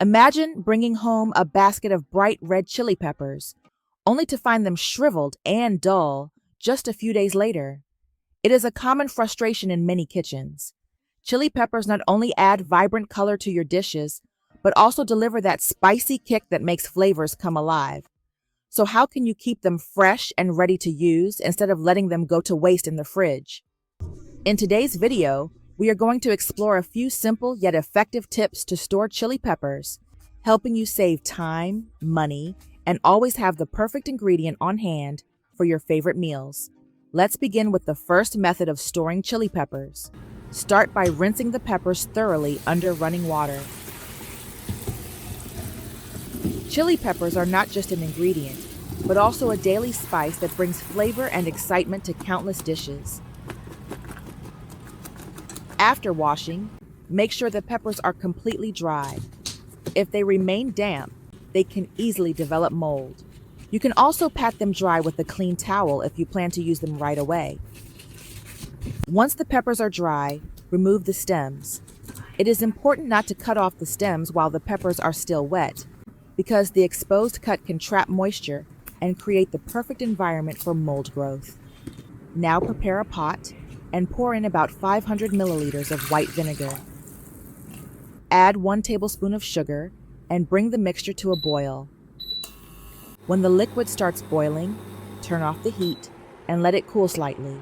Imagine bringing home a basket of bright red chili peppers, only to find them shriveled and dull just a few days later. It is a common frustration in many kitchens. Chili peppers not only add vibrant color to your dishes, but also deliver that spicy kick that makes flavors come alive. So how can you keep them fresh and ready to use instead of letting them go to waste in the fridge? In today's video, we are going to explore a few simple yet effective tips to store chili peppers, helping you save time, money, and always have the perfect ingredient on hand for your favorite meals. Let's begin with the first method of storing chili peppers. Start by rinsing the peppers thoroughly under running water. Chili peppers are not just an ingredient, but also a daily spice that brings flavor and excitement to countless dishes. After washing, make sure the peppers are completely dry. If they remain damp, they can easily develop mold. You can also pat them dry with a clean towel if you plan to use them right away. Once the peppers are dry, remove the stems. It is important not to cut off the stems while the peppers are still wet, because the exposed cut can trap moisture and create the perfect environment for mold growth. Now prepare a pot and pour in about 500 milliliters of white vinegar. Add 1 tablespoon of sugar and bring the mixture to a boil. When the liquid starts boiling, turn off the heat and let it cool slightly.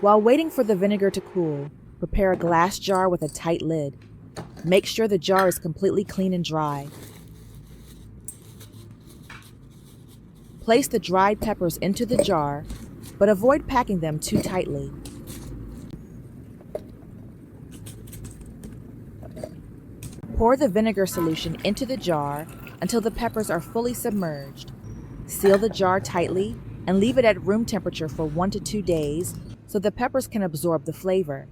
While waiting for the vinegar to cool, prepare a glass jar with a tight lid. Make sure the jar is completely clean and dry. Place the dried peppers into the jar, but avoid packing them too tightly. Pour the vinegar solution into the jar until the peppers are fully submerged. Seal the jar tightly and leave it at room temperature for 1 to 2 days so the peppers can absorb the flavor.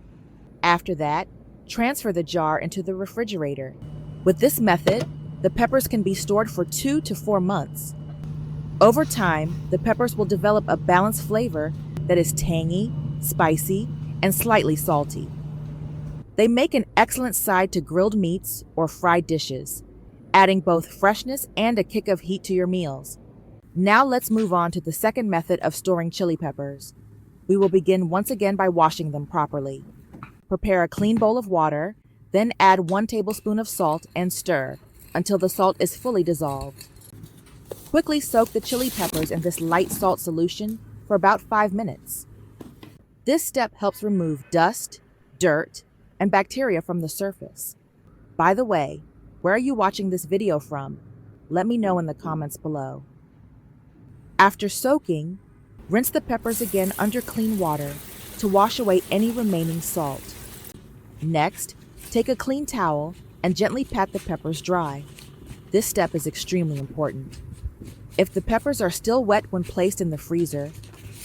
After that, transfer the jar into the refrigerator. With this method, the peppers can be stored for 2 to 4 months. Over time, the peppers will develop a balanced flavor that is tangy, spicy, and slightly salty. They make an excellent side to grilled meats or fried dishes, adding both freshness and a kick of heat to your meals. Now let's move on to the second method of storing chili peppers. We will begin once again by washing them properly. Prepare a clean bowl of water, then add 1 tablespoon of salt and stir until the salt is fully dissolved. Quickly soak the chili peppers in this light salt solution for about 5 minutes. This step helps remove dust, dirt, and bacteria from the surface. By the way, where are you watching this video from? Let me know in the comments below. After soaking, rinse the peppers again under clean water to wash away any remaining salt. Next, take a clean towel and gently pat the peppers dry. This step is extremely important. If the peppers are still wet when placed in the freezer,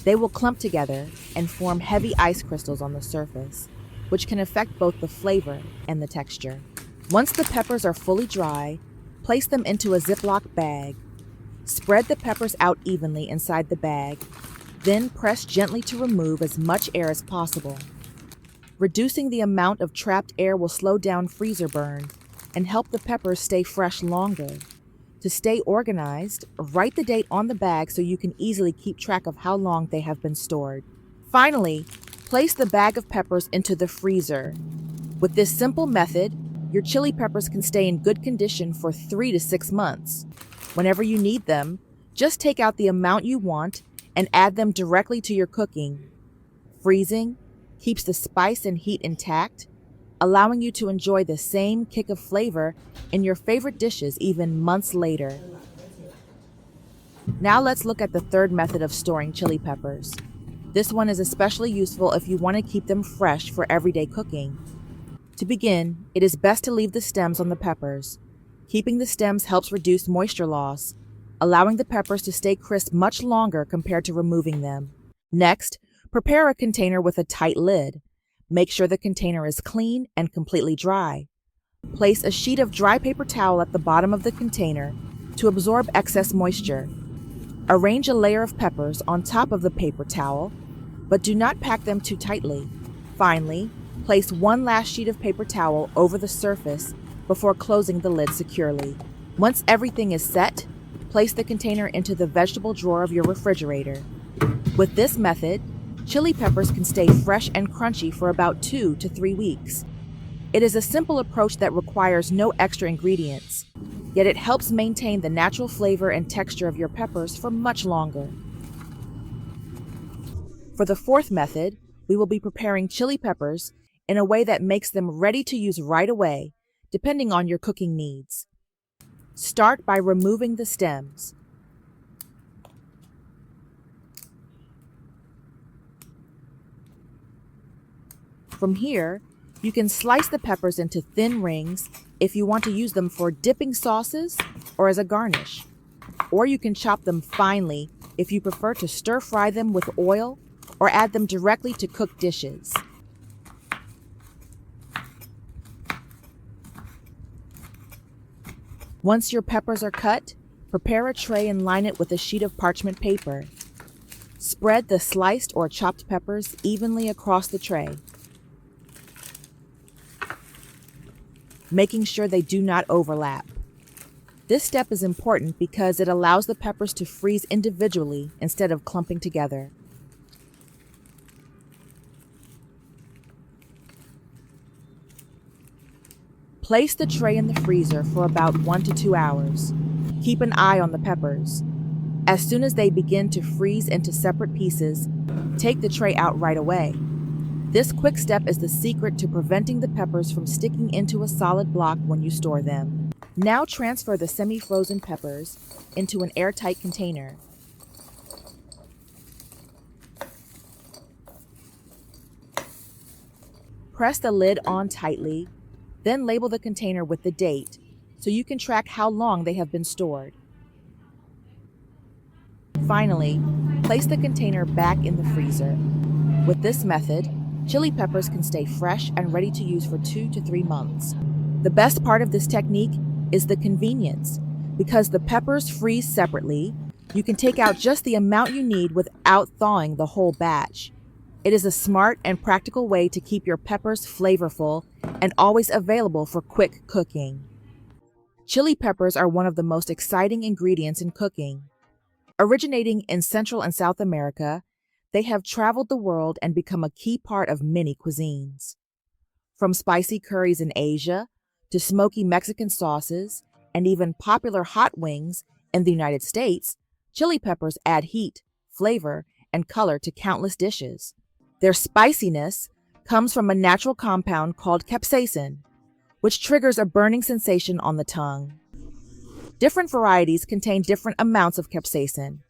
they will clump together and form heavy ice crystals on the surface, which can affect both the flavor and the texture. Once the peppers are fully dry, place them into a Ziploc bag. Spread the peppers out evenly inside the bag, then press gently to remove as much air as possible. Reducing the amount of trapped air will slow down freezer burn and help the peppers stay fresh longer. To stay organized, write the date on the bag so you can easily keep track of how long they have been stored. Finally, place the bag of peppers into the freezer. With this simple method, your chili peppers can stay in good condition for 3 to 6 months. Whenever you need them, just take out the amount you want and add them directly to your cooking. Freezing keeps the spice and heat intact, allowing you to enjoy the same kick of flavor in your favorite dishes even months later. Now let's look at the third method of storing chili peppers. This one is especially useful if you want to keep them fresh for everyday cooking. To begin, it is best to leave the stems on the peppers. Keeping the stems helps reduce moisture loss, allowing the peppers to stay crisp much longer compared to removing them. Next, prepare a container with a tight lid. Make sure the container is clean and completely dry. Place a sheet of dry paper towel at the bottom of the container to absorb excess moisture. Arrange a layer of peppers on top of the paper towel, but do not pack them too tightly. Finally, place one last sheet of paper towel over the surface before closing the lid securely. Once everything is set, place the container into the vegetable drawer of your refrigerator. With this method, chili peppers can stay fresh and crunchy for about 2 to 3 weeks. It is a simple approach that requires no extra ingredients, yet it helps maintain the natural flavor and texture of your peppers for much longer. For the fourth method, we will be preparing chili peppers in a way that makes them ready to use right away, depending on your cooking needs. Start by removing the stems. From here, you can slice the peppers into thin rings if you want to use them for dipping sauces or as a garnish. Or you can chop them finely if you prefer to stir fry them with oil or add them directly to cooked dishes. Once your peppers are cut, prepare a tray and line it with a sheet of parchment paper. Spread the sliced or chopped peppers evenly across the tray, making sure they do not overlap. This step is important because it allows the peppers to freeze individually instead of clumping together. Place the tray in the freezer for about 1 to 2 hours. Keep an eye on the peppers. As soon as they begin to freeze into separate pieces, take the tray out right away. This quick step is the secret to preventing the peppers from sticking into a solid block when you store them. Now transfer the semi-frozen peppers into an airtight container. Press the lid on tightly, then label the container with the date so you can track how long they have been stored. Finally, place the container back in the freezer. With this method, chili peppers can stay fresh and ready to use for 2 to 3 months. The best part of this technique is the convenience. Because the peppers freeze separately, you can take out just the amount you need without thawing the whole batch. It is a smart and practical way to keep your peppers flavorful and always available for quick cooking. Chili peppers are one of the most exciting ingredients in cooking. Originating in Central and South America, they have traveled the world and become a key part of many cuisines. From spicy curries in Asia to smoky Mexican sauces and even popular hot wings in the United States, chili peppers add heat, flavor, and color to countless dishes. Their spiciness comes from a natural compound called capsaicin, which triggers a burning sensation on the tongue. Different varieties contain different amounts of capsaicin,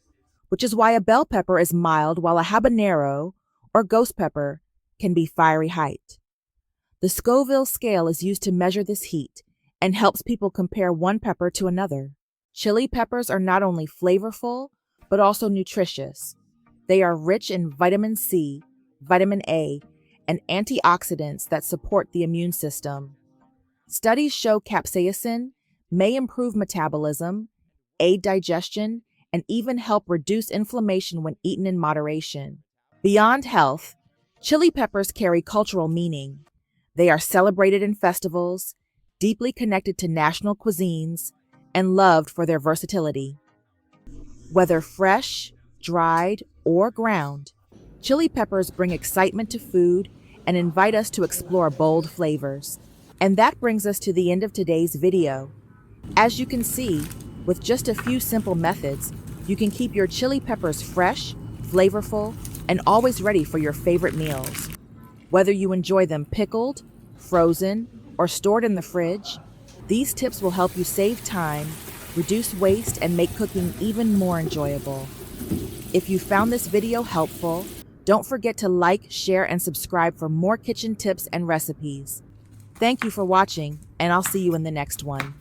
which is why a bell pepper is mild while a habanero or ghost pepper can be fiery hot. The Scoville scale is used to measure this heat and helps people compare one pepper to another. Chili peppers are not only flavorful, but also nutritious. They are rich in vitamin C, vitamin A, and antioxidants that support the immune system. Studies show capsaicin may improve metabolism, aid digestion, and even help reduce inflammation when eaten in moderation. Beyond health, chili peppers carry cultural meaning. They are celebrated in festivals, deeply connected to national cuisines, and loved for their versatility. Whether fresh, dried, or ground, chili peppers bring excitement to food and invite us to explore bold flavors. And that brings us to the end of today's video. As you can see, with just a few simple methods, you can keep your chili peppers fresh, flavorful, and always ready for your favorite meals. Whether you enjoy them pickled, frozen, or stored in the fridge, these tips will help you save time, reduce waste, and make cooking even more enjoyable. If you found this video helpful, don't forget to like, share, and subscribe for more kitchen tips and recipes. Thank you for watching, and I'll see you in the next one.